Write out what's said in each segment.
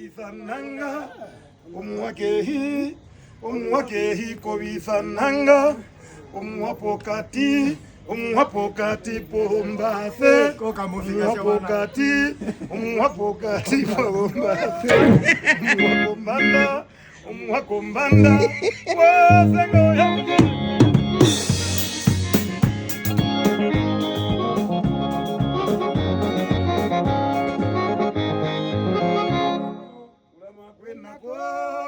kobisananga omwakehi kobisananga omwapokati pombase omwapokati pombase omwakombanda wasengo yangu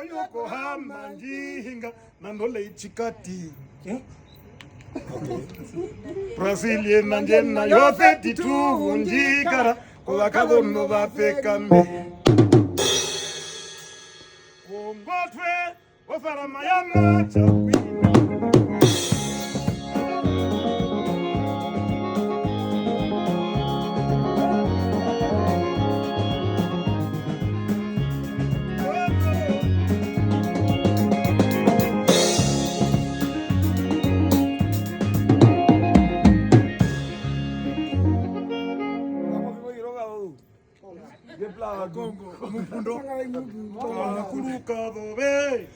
Yokohama njinga nandole ichikati Brazilian nanjena yose titu njikara kwa kabono bafekame Ngotwe ofara mayama chakwi Congo, Mundo, Kuruka, Bobe.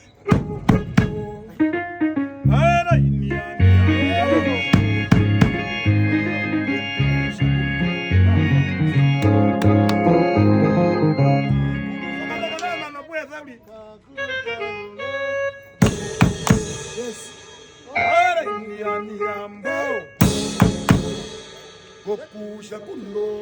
Ara India. Yes. Ara India, Goku Shakundo.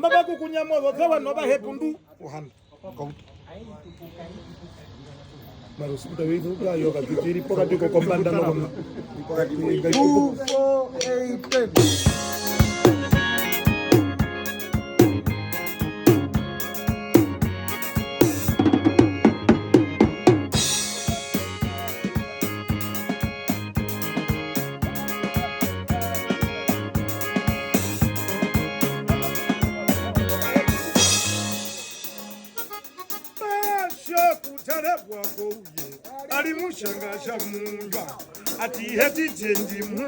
Mbamba kukunyamwa wakawa noba hepundu uhanda kauta maro sikuta wezo kwa yoga kitiri poka tiko kombanda no poka tiko 248 alimushangasha munga ati heti jendi mu